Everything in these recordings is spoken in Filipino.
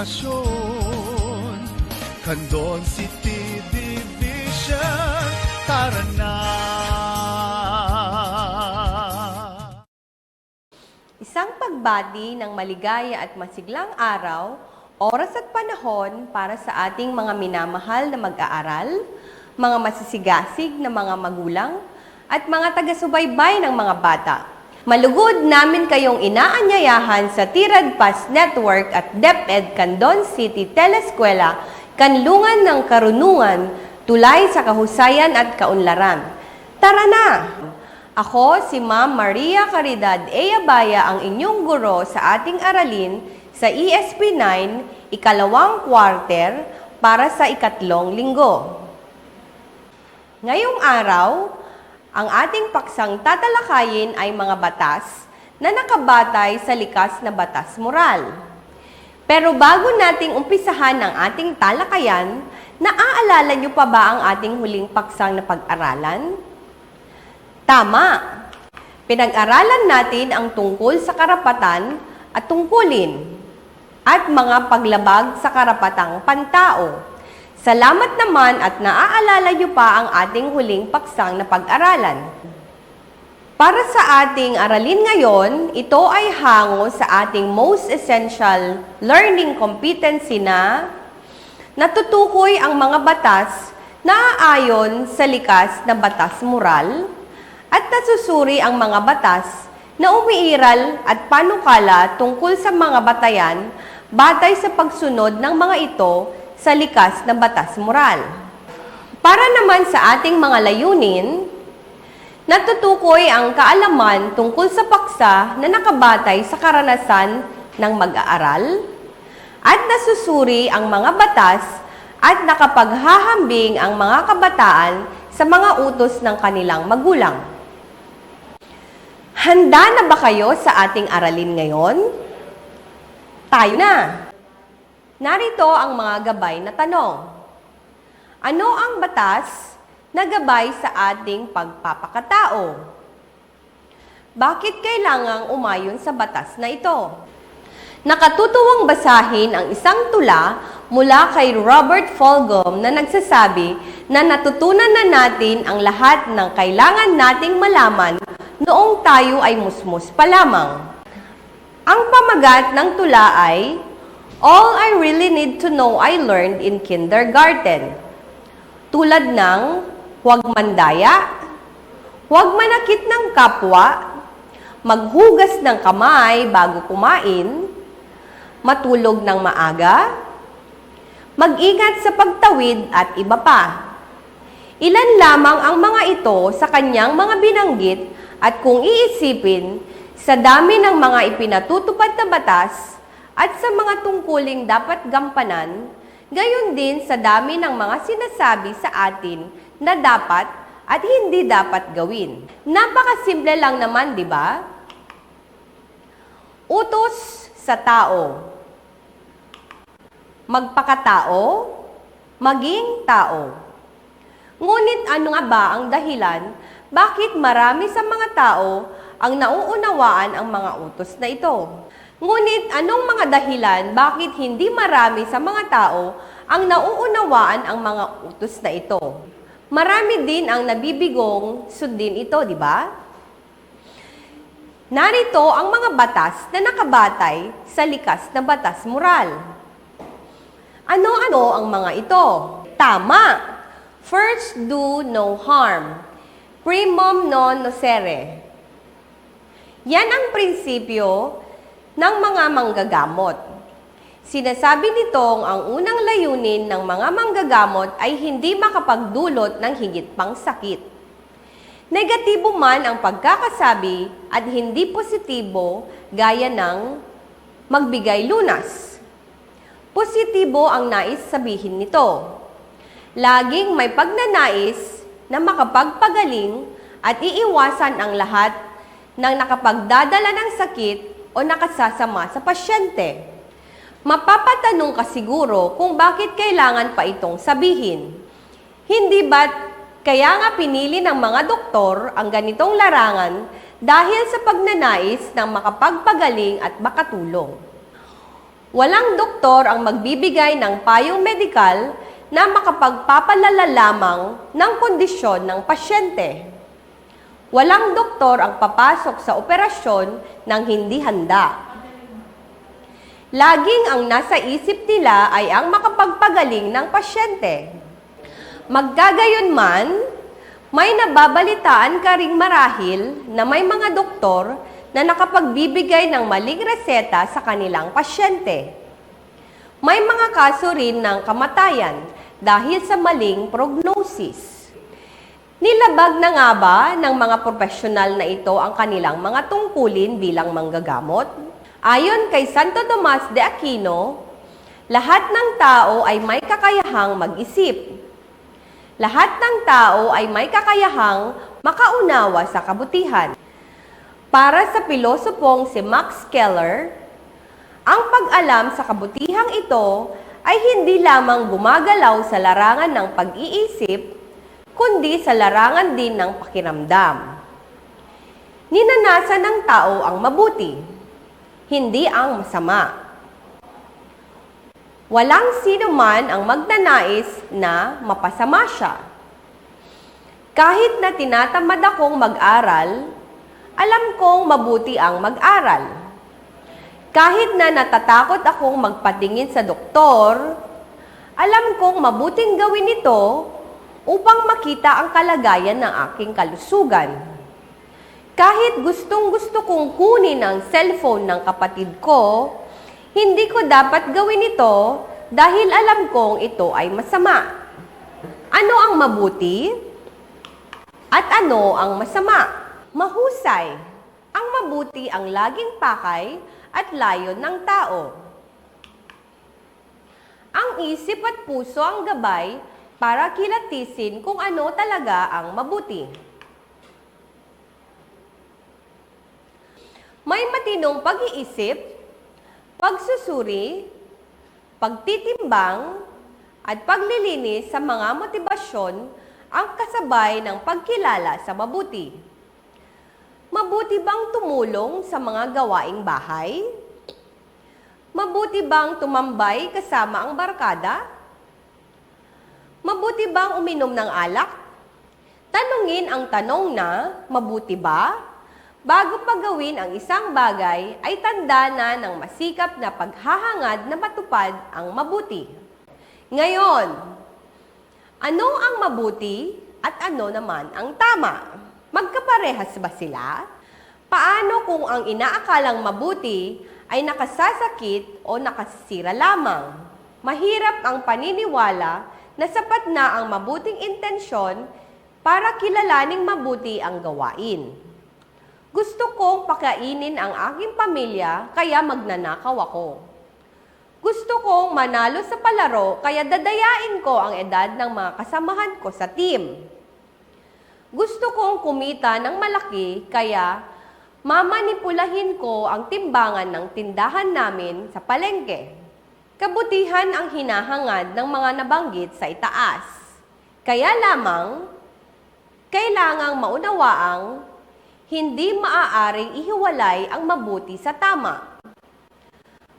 impormasyon. Candon City Division, tara na! Isang pagbati ng maligaya at masiglang araw, oras at panahon para sa ating mga minamahal na mag-aaral, mga masisigasig na mga magulang, at mga taga-subaybay ng mga bata. Malugod namin kayong inaanyayahan sa TIRAD-PAS Network at DepEd Candon City Teleskwela, Kanlungan ng Karunungan, tulay sa kahusayan at kaunlaran. Tara na! Ako si Ma'am Maria Caridad Eyabaya, ang inyong guro sa ating aralin sa ESP 9, ikalawang quarter para sa ikatlong linggo. Ngayong araw, ang ating paksang tatalakayin ay mga batas na nakabatay sa likas na batas moral. Pero bago nating umpisahan ang ating talakayan, naaalala niyo pa ba ang ating huling paksang na pag-aralan? Tama! Pinag-aralan natin ang tungkol sa karapatan at tungkulin at mga paglabag sa karapatang pantao. Salamat naman at naaalala niyo pa ang ating huling paksang na pag-aralan. Para sa ating aralin ngayon, ito ay hango sa ating most essential learning competency na natutukoy ang mga batas na aayon sa likas na batas moral at nasusuri ang mga batas na umiiral at panukala tungkol sa mga batayan batay sa pagsunod ng mga ito sa likas na batas moral. Para naman sa ating mga layunin, natutukoy ang kaalaman tungkol sa paksa na nakabatay sa karanasan ng mag-aaral at nasusuri ang mga batas at nakapaghahambing ang mga kabataan sa mga utos ng kanilang magulang. Handa na ba kayo sa ating aralin ngayon? Tayo na! Narito ang mga gabay na tanong. Ano ang batas na gabay sa ating pagpapakatao? Bakit kailangang umayon sa batas na ito? Nakatutuwang basahin ang isang tula mula kay Robert Fulghum na nagsasabi na natutunan na natin ang lahat ng kailangan nating malaman noong tayo ay musmus pa lamang. Ang pamagat ng tula ay, All I Really Need to Know I Learned in Kindergarten. Tulad ng, huwag mandaya, huwag manakit ng kapwa, maghugas ng kamay bago kumain, matulog ng maaga, mag-ingat sa pagtawid at iba pa. Ilan lamang ang mga ito sa kanyang mga binanggit at kung iisipin, sa dami ng mga ipinatutupad na batas at sa mga tungkuling dapat gampanan, gayon din sa dami ng mga sinasabi sa atin na dapat at hindi dapat gawin. Napakasimple lang naman, di ba? Utos sa tao. Magpakatao, maging tao. Ngunit ano nga ba ang dahilan bakit marami sa mga tao ang nauunawaan ang mga utos na ito? Ngunit anong mga dahilan bakit hindi marami sa mga tao ang nauunawaan ang mga utos na ito? Marami din ang nabibigong sundin ito, di ba? Narito ang mga batas na nakabatay sa likas na batas moral. Ano-ano ang mga ito? Tama! First, do no harm. Primum non nocere. Yan ang prinsipyo ng mga manggagamot. Sinasabi nitong ang unang layunin ng mga manggagamot ay hindi makapagdulot ng higit pang sakit. Negatibo man ang pagkakasabi at hindi positibo gaya ng magbigay lunas. Positibo ang nais sabihin nito. Laging may pagnanais na makapagpagaling at iiwasan ang lahat ng nakapagdadala ng sakit o nakasasama sa pasyente. Mapapatanong ka siguro kung bakit kailangan pa itong sabihin. Hindi ba't kaya nga pinili ng mga doktor ang ganitong larangan dahil sa pagnanais ng makapagpagaling at makatulong? Walang doktor ang magbibigay ng payong medikal na makapagpapalala lamang ng kondisyon ng pasyente. Walang doktor ang papasok sa operasyon ng hindi handa. Laging ang nasa isip nila ay ang makapagpagaling ng pasyente. Magkagayon may nababalitaan ka ring marahil na may mga doktor na nakapagbibigay ng maling reseta sa kanilang pasyente. May mga kaso rin ng kamatayan dahil sa maling prognosis. Nilabag na nga ba ng mga profesional na ito ang kanilang mga tungkulin bilang manggagamot? Ayon kay Santo Tomas de Aquino, lahat ng tao ay may kakayahang mag-isip. Lahat ng tao ay may kakayahang makaunawa sa kabutihan. Para sa pilosopong si Max Keller, ang pag-alam sa kabutihang ito ay hindi lamang gumagalaw sa larangan ng pag-iisip, kundi sa larangan din ng pakiramdam. Ninanasa ng tao ang mabuti, hindi ang masama. Walang sino man ang magnanais na mapasama siya. Kahit na tinatamad akong mag-aral, alam kong mabuti ang mag-aral. Kahit na natatakot akong magpatingin sa doktor, alam kong mabuting gawin ito upang makita ang kalagayan ng aking kalusugan. Kahit gustong-gusto kong kunin ang cellphone ng kapatid ko, hindi ko dapat gawin ito dahil alam kong ito ay masama. Ano ang mabuti? At ano ang masama? Mahusay. Ang mabuti ang laging pakay at layon ng tao. Ang isip at puso ang gabay para kilatisin kung ano talaga ang mabuti. May matinong pag-iisip, pagsusuri, pagtitimbang, at paglilinis sa mga motibasyon ang kasabay ng pagkilala sa mabuti. Mabuti bang tumulong sa mga gawaing bahay? Mabuti bang tumambay kasama ang barkada? Mabuti bang uminom ng alak? Tanungin ang tanong na, mabuti ba? Bago pa gawin ang isang bagay, ay tanda na ng masikap na paghahangad na matupad ang mabuti. Ngayon, ano ang mabuti at ano naman ang tama? Magkaparehas ba sila? Paano kung ang inaakalang mabuti ay nakasasakit o nakasisira lamang? Mahirap ang paniniwala na sapat na ang mabuting intensyon para kilalaning mabuti ang gawain. Gusto kong pakainin ang aking pamilya kaya magnanakaw ako. Gusto kong manalo sa palaro kaya dadayain ko ang edad ng mga kasamahan ko sa team. Gusto kong kumita ng malaki kaya mamanipulahin ko ang timbangan ng tindahan namin sa palengke. Kabutihan ang hinahangad ng mga nabanggit sa itaas. Kaya lamang, kailangang maunawaang hindi maaaring ihiwalay ang mabuti sa tama.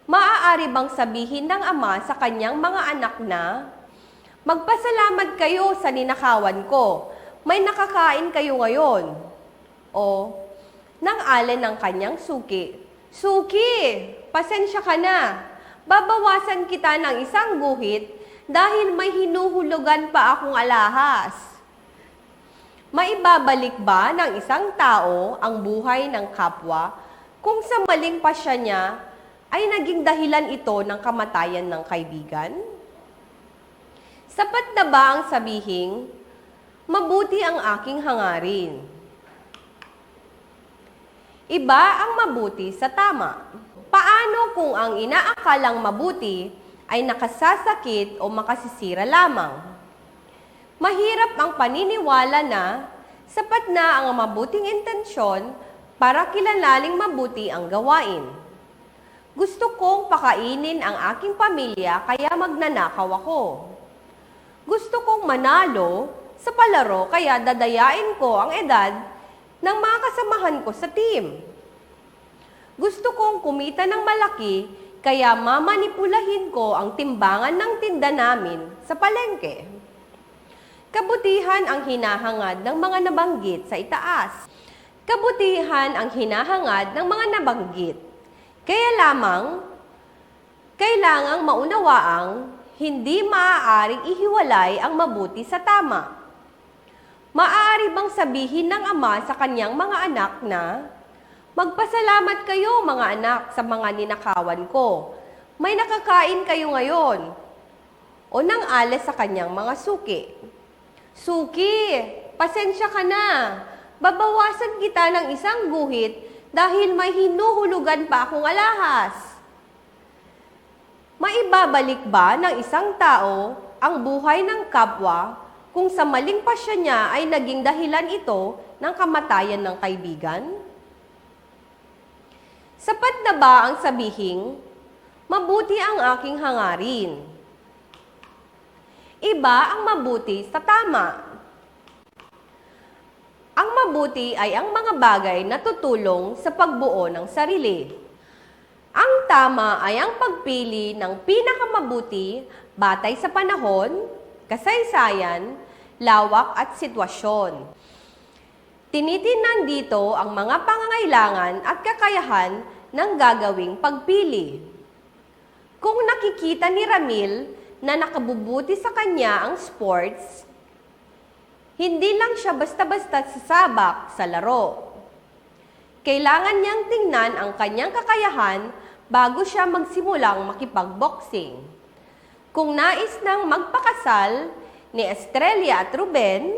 Maaari bang sabihin ng ama sa kanyang mga anak na, magpasalamat kayo sa ninakawan ko, may nakakain kayo ngayon. O, nang alin ng kanyang suki, Suki, pasensya ka na. Babawasan kita ng isang guhit dahil may hinuhulugan pa akong alahas. Maibabalik ba ng isang tao ang buhay ng kapwa kung sa maling pasya niya ay naging dahilan ito ng kamatayan ng kaibigan? Sapat na ba ang sabihing, mabuti ang aking hangarin? Iba ang mabuti sa tama. Paano kung ang inaakalang mabuti ay nakasasakit o makasisira lamang? Mahirap ang paniniwala na sapat na ang mabuting intensyon para kilalaning mabuti ang gawain. Gusto kong pakainin ang aking pamilya kaya magnanakaw ako. Gusto kong manalo sa palaro kaya dadayain ko ang edad ng mga kasamahan ko sa team. Gusto kong kumita ng malaki kaya mamanipulahin ko ang timbangan ng tinda namin sa palengke. Kabutihan ang hinahangad ng mga nabanggit sa itaas. Kabutihan ang hinahangad ng mga nabanggit. Kaya lamang, kailangang maunawaang hindi maaaring ihiwalay ang mabuti sa tama. Maaari bang sabihin ng ama sa kanyang mga anak na, "Magpasalamat kayo mga anak sa mga ninakawan ko. May nakakain kayo ngayon." O nang alas sa kanyang mga suki, "Suki, pasensya ka na. Babawasan kita ng isang guhit dahil may hinuhulugan pa akong alahas." Maibabalik ba ng isang tao ang buhay ng kapwa kung sa maling pasya niya ay naging dahilan ito ng kamatayan ng kaibigan? Sapat na ba ang sabihing, "Mabuti ang aking hangarin"? Iba ang mabuti sa tama. Ang mabuti ay ang mga bagay na tutulong sa pagbuo ng sarili. Ang tama ay ang pagpili ng pinakamabuti batay sa panahon, kasaysayan, lawak at sitwasyon. Tinitingnan dito ang mga pangangailangan at kakayahan ng gagawing pagpili. Kung nakikita ni Ramil na nakabubuti sa kanya ang sports, hindi lang siya basta-basta sasabak sa laro. Kailangan niyang tingnan ang kanyang kakayahan bago siya magsimulang makipag-boxing. Kung nais nang magpakasal ni Estrella at Ruben,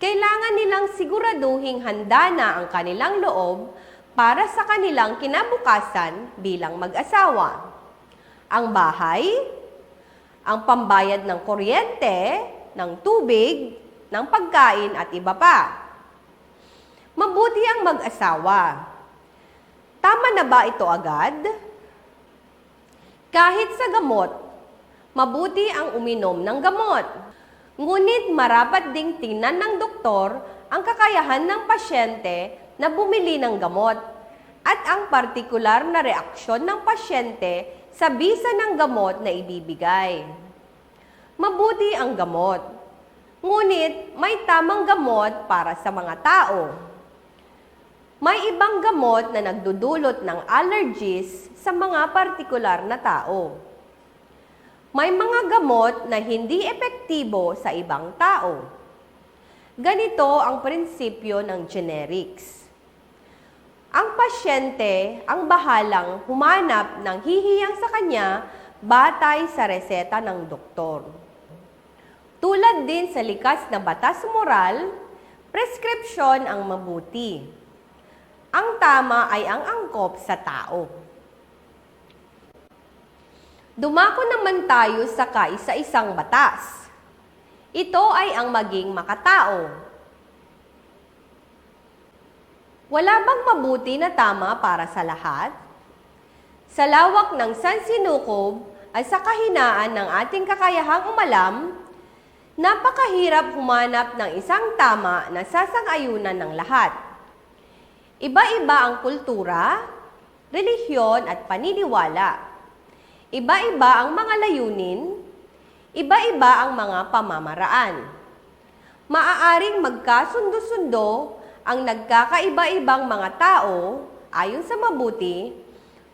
kailangan nilang siguraduhing handa na ang kanilang loob para sa kanilang kinabukasan bilang mag-asawa. Ang bahay, ang pambayad ng kuryente, ng tubig, ng pagkain at iba pa. Mabuti ang mag-asawa. Tama na ba ito agad? Kahit sa gamot, mabuti ang uminom ng gamot. Ngunit marapat ding tingnan ng doktor ang kakayahan ng pasyente na bumili ng gamot at ang partikular na reaksyon ng pasyente sa bisa ng gamot na ibibigay. Mabuti ang gamot. Ngunit may tamang gamot para sa mga tao. May ibang gamot na nagdudulot ng allergies sa mga partikular na tao. May mga gamot na hindi epektibo sa ibang tao. Ganito ang prinsipyo ng generics. Ang pasyente ang bahalang humanap ng hihiyang sa kanya batay sa reseta ng doktor. Tulad din sa likas na batas moral, preskripsyon ang mabuti. Ang tama ay ang angkop sa tao. Dumako naman tayo sa kaisa-isang batas. Ito ay ang maging makatao. Wala bang mabuti na tama para sa lahat? Sa lawak ng sansinukob at sa kahinaan ng ating kakayahang umalam, napakahirap humanap ng isang tama na sasang-ayunan ng lahat. Iba-iba ang kultura, relihiyon at paniniwala. Iba-iba ang mga layunin, iba-iba ang mga pamamaraan. Maaaring magkasundo-sundo ang nagkakaiba-ibang mga tao ayon sa mabuti,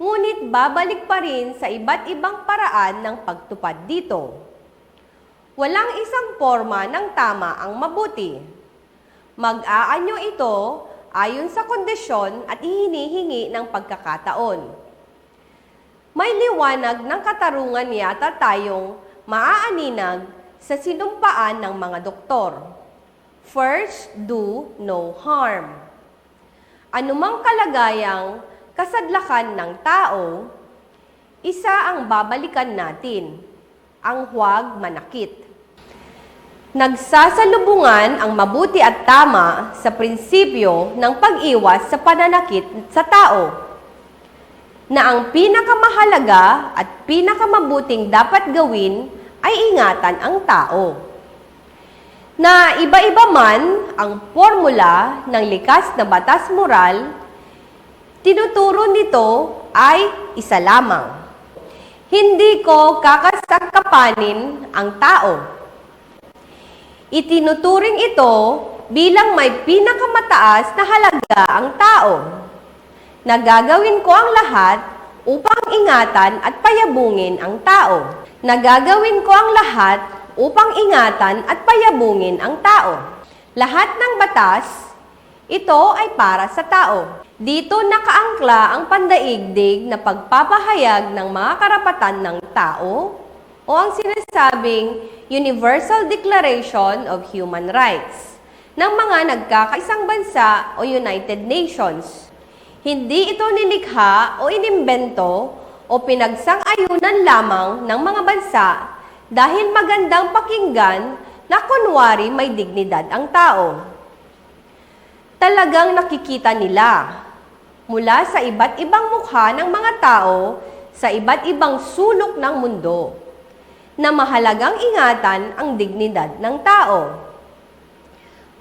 ngunit babalik pa rin sa iba't ibang paraan ng pagtupad dito. Walang isang forma ng tama ang mabuti. Mag-aanyo ito ayon sa kondisyon at hinihingi ng pagkakataon. May liwanag ng katarungan yata tayong maaaninag sa sinumpaan ng mga doktor. First, do no harm. Anumang kalagayang kasadlakan ng tao, isa ang babalikan natin, ang huwag manakit. Nagsasalubungan ang mabuti at tama sa prinsipyo ng pag-iwas sa pananakit sa tao, na ang pinakamahalaga at pinakamabuting dapat gawin ay ingatan ang tao. Na iba-iba man ang formula ng likas na batas moral, tinuturo nito ay isa lamang. Hindi ko kakasangkapanin ang tao. Itinuturing ito bilang may pinakamataas na halaga ang tao. Nagagawin ko ang lahat upang ingatan at payabungin ang tao. Nagagawin ko ang lahat upang ingatan at payabungin ang tao. Lahat ng batas, ito ay para sa tao. Dito nakaangkla ang pandaigdig na pagpapahayag ng mga karapatan ng tao o ang sinasabing Universal Declaration of Human Rights ng mga nagkakaisang bansa o United Nations. Hindi ito nilikha o inimbento o pinagsang-ayunan lamang ng mga bansa dahil magandang pakinggan na kunwari may dignidad ang tao. Talagang nakikita nila mula sa iba't ibang mukha ng mga tao sa iba't ibang sulok ng mundo na mahalagang ingatan ang dignidad ng tao.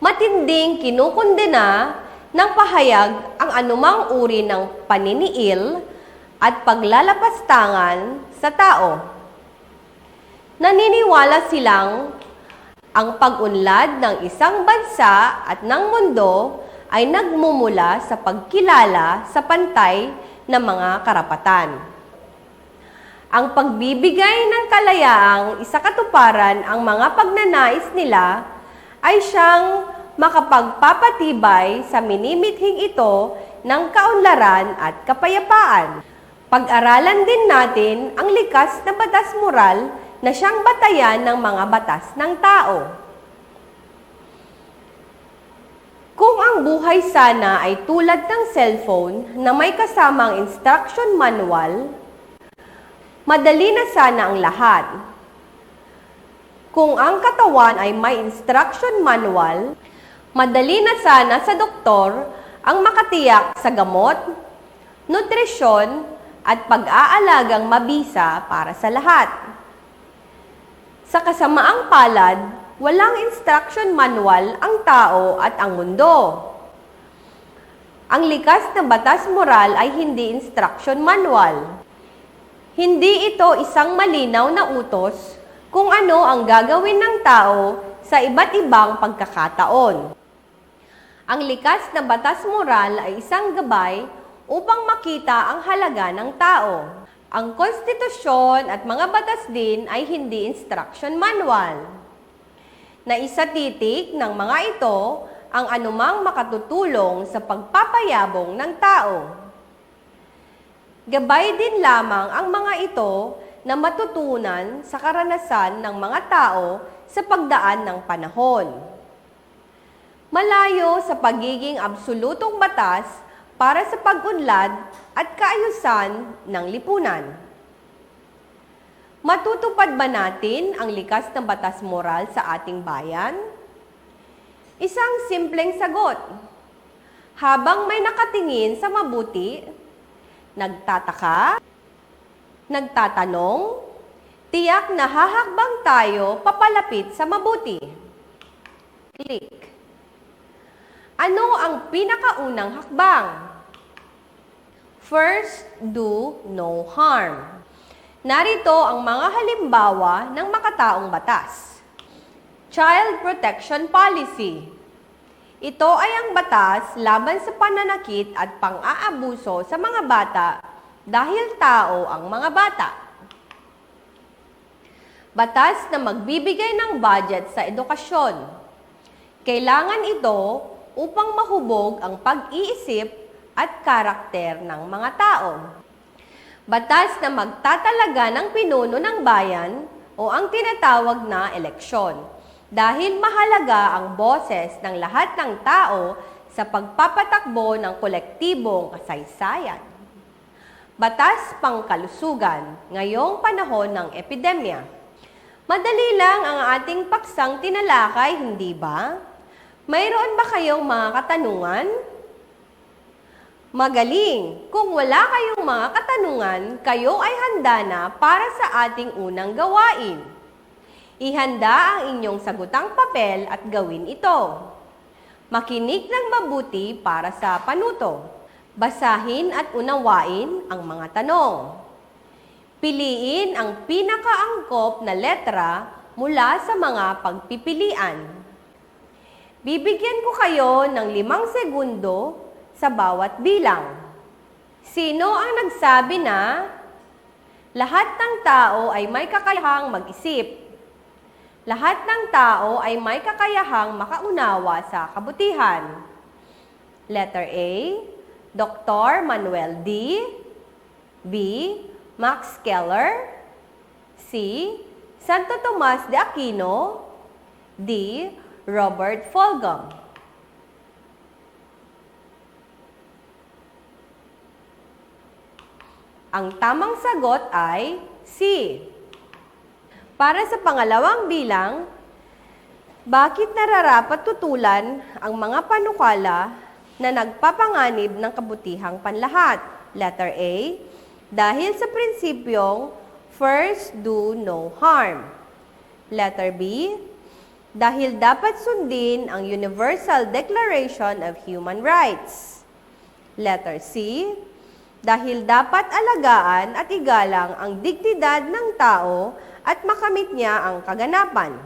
Matinding kinukundena ng pahayag ang anumang uri ng paniniil at paglalapastangan sa tao. Naniniwala silang ang pag-unlad ng isang bansa at ng mundo ay nagmumula sa pagkilala sa pantay na mga karapatan. Ang pagbibigay ng kalayaang isakatuparan ang mga pagnanais nila ay siyang makapagpapatibay sa minimithing ito ng kaunlaran at kapayapaan. Pag-aralan din natin ang likas na batas moral na siyang batayan ng mga batas ng tao. Kung ang buhay sana ay tulad ng cellphone na may kasamang instruction manual, madali na sana ang lahat. Kung ang katawan ay may instruction manual, madali na sana sa doktor ang makatiyak sa gamot, nutrisyon, at pag-aalagang mabisa para sa lahat. Sa kasamaang palad, walang instruction manual ang tao at ang mundo. Ang likas na batas moral ay hindi instruction manual. Hindi ito isang malinaw na utos kung ano ang gagawin ng tao sa iba't ibang pagkakataon. Ang likas na batas moral ay isang gabay upang makita ang halaga ng tao. Ang konstitusyon at mga batas din ay hindi instruction manual. Naisatitik ng mga ito ang anumang makatutulong sa pagpapayabong ng tao. Gabay din lamang ang mga ito na matutunan sa karanasan ng mga tao sa pagdaan ng panahon. Malayo sa pagiging absolutong batas para sa pag-unlad at kaayusan ng lipunan. Matutupad ba natin ang likas na batas moral sa ating bayan? Isang simpleng sagot. Habang may nakatingin sa mabuti, nagtataka, nagtatanong, tiyak na hahakbang tayo papalapit sa mabuti. Click. Ano ang pinakaunang hakbang? First, do no harm. Narito ang mga halimbawa ng makataong batas. Child Protection Policy. Ito ay ang batas laban sa pananakit at pang-aabuso sa mga bata dahil tao ang mga bata. Batas na magbibigay ng budget sa edukasyon. Kailangan ito upang mahubog ang pag-iisip at karakter ng mga tao. Batas na magtatalaga ng pinuno ng bayan o ang tinatawag na eleksyon dahil mahalaga ang boses ng lahat ng tao sa pagpapatakbo ng kolektibong kasaysayan. Batas pangkalusugan ngayong panahon ng epidemya. Madali lang ang ating paksang tinalakay, hindi ba? Mayroon ba kayong mga katanungan? Magaling! Kung wala kayong mga katanungan, kayo ay handa na para sa ating unang gawain. Ihanda ang inyong sagutang papel at gawin ito. Makinig ng mabuti para sa panuto. Basahin at unawain ang mga tanong. Piliin ang pinakaangkop na letra mula sa mga pagpipilian. Bibigyan ko kayo ng 5 segundo sa bawat bilang. Sino ang nagsabi na lahat ng tao ay may kakayahang mag-isip? Lahat ng tao ay may kakayahang makaunawa sa kabutihan. Letter A, Dr. Manuel D. B. Max Keller. C. Santo Tomas de Aquino. D. Robert Fulghum. Ang tamang sagot ay C. Para sa pangalawang bilang, bakit nararapat tutulan ang mga panukala na nagpapanganib ng kabutihang panlahat? Letter A, dahil sa prinsipyong first do no harm. Letter B, dahil dapat sundin ang Universal Declaration of Human Rights. Letter C, dahil dapat alagaan at igalang ang dignidad ng tao at makamit niya ang kaganapan.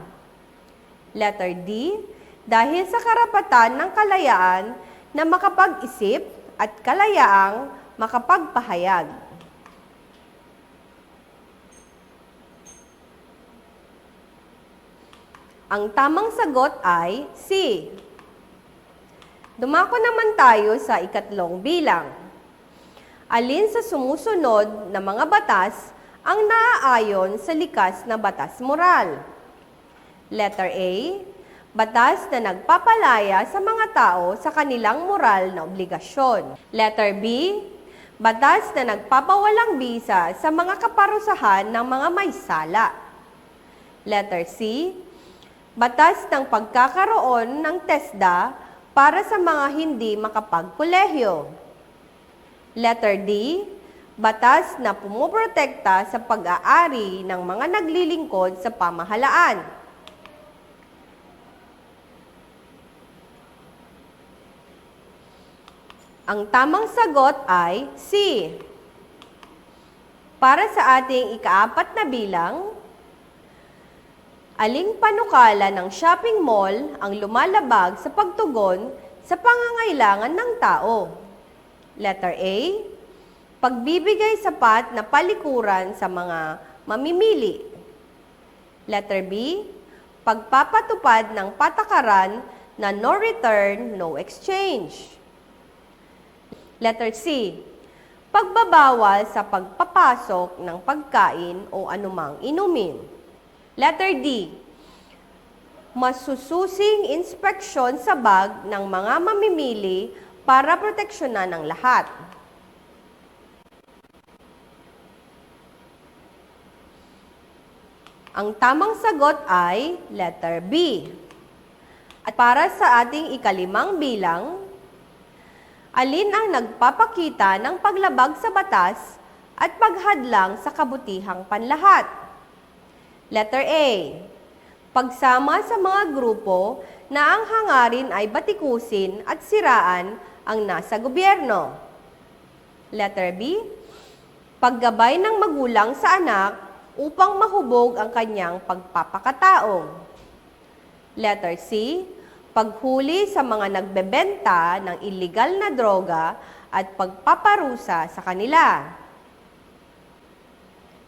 Letter D, dahil sa karapatan ng kalayaan na makapag-isip at kalayaang makapagpahayag. Ang tamang sagot ay C. Dumako naman tayo sa ikatlong bilang. Alin sa sumusunod na mga batas ang naaayon sa likas na batas moral? Letter A, batas na nagpapalaya sa mga tao sa kanilang moral na obligasyon. Letter B, batas na nagpapawalang bisa sa mga kaparusahan ng mga may sala. Letter C, batas ng pagkakaroon ng TESDA para sa mga hindi makapagkolehiyo. Letter D, batas na pumuprotekta sa pag-aari ng mga naglilingkod sa pamahalaan. Ang tamang sagot ay C. Para sa ating ika-4 na bilang, aling panukala ng shopping mall ang lumalabag sa pagtugon sa pangangailangan ng tao? Letter A, pagbibigay sapat na palikuran sa mga mamimili. Letter B, pagpapatupad ng patakaran na no return, no exchange. Letter C, pagbabawal sa pagpapasok ng pagkain o anumang inumin. Letter D, masususing inspeksyon sa bag ng mga mamimili para proteksyonan ang lahat. Ang tamang sagot ay letter B. At para sa ating ika-5 bilang, alin ang nagpapakita ng paglabag sa batas at paghadlang sa kabutihang panlahat? Letter A, pagsama sa mga grupo na ang hangarin ay batikusin at siraan ang nasa gobyerno. Letter B, paggabay ng magulang sa anak upang mahubog ang kanyang pagpapakatao. Letter C, paghuli sa mga nagbebenta ng illegal na droga at pagpaparusa sa kanila.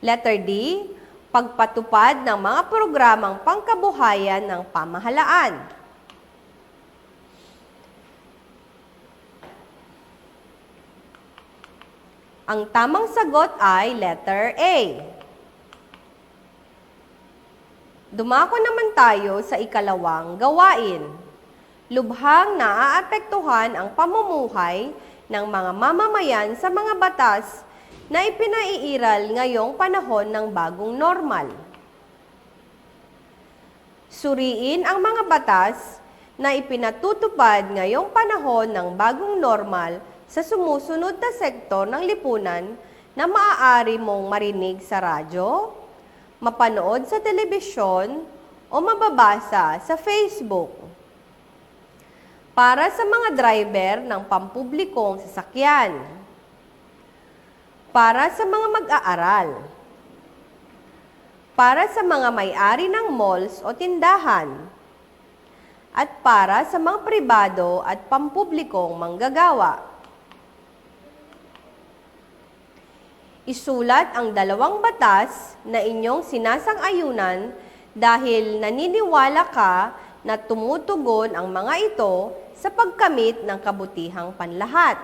Letter D, pagpatupad ng mga programang pangkabuhayan ng pamahalaan. Ang tamang sagot ay letter A. Dumako naman tayo sa ika-2 gawain. Lubhang naaapektuhan ang pamumuhay ng mga mamamayan sa mga batas na ipinaiiral ngayong panahon ng bagong normal. Suriin ang mga batas na ipinatutupad ngayong panahon ng bagong normal sa sumusunod na sektor ng lipunan na maaari mong marinig sa radyo, mapanood sa telebisyon, o mababasa sa Facebook. para sa mga driver ng pampublikong sasakyan, para sa mga mag-aaral, para sa mga may-ari ng malls o tindahan, at para sa mga pribado at pampublikong manggagawa. Isulat ang dalawang batas na inyong sinasang-ayunan dahil naniniwala ka na tumutugon ang mga ito sa pagkamit ng kabutihang panlahat.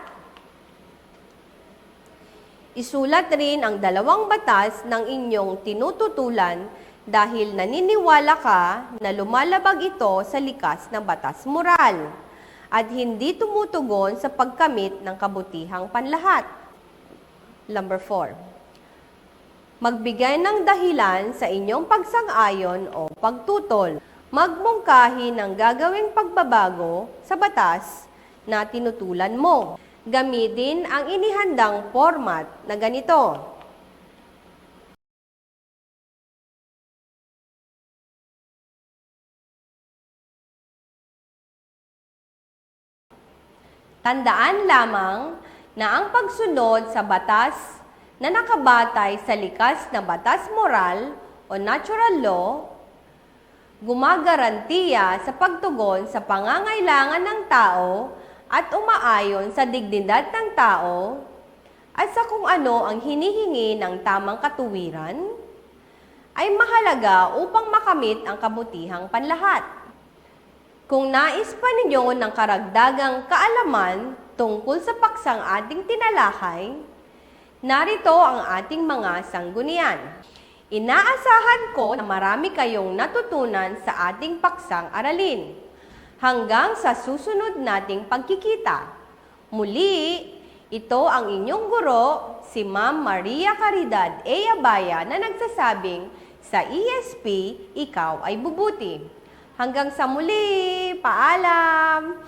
Isulat rin ang dalawang batas ng inyong tinututulan dahil naniniwala ka na lumalabag ito sa likas na batas moral at hindi tumutugon sa pagkamit ng kabutihang panlahat. Number 4. Magbigay ng dahilan sa inyong pagsang-ayon o pagtutol. Magmungkahi ng gagawing pagbabago sa batas na tinutulan mo. Gamitin ang inihandang format na ganito. Tandaan lamang na ang pagsunod sa batas na nakabatay sa likas na batas moral o natural law, gumagarantiya sa pagtugon sa pangangailangan ng tao at umaayon sa dignidad ng tao at sa kung ano ang hinihingi ng tamang katuwiran, ay mahalaga upang makamit ang kabutihang panlahat. Kung nais pa ninyo ng karagdagang kaalaman tungkol sa paksang ating tinalakay, narito ang ating mga sanggunian. Inaasahan ko na marami kayong natutunan sa ating paksang aralin. Hanggang sa susunod nating pagkikita. Muli, ito ang inyong guro, si Ma'am Maria Caridad A. Abaya na nagsasabing, sa ESP, ikaw ay bubuti. Hanggang sa muli, paalam!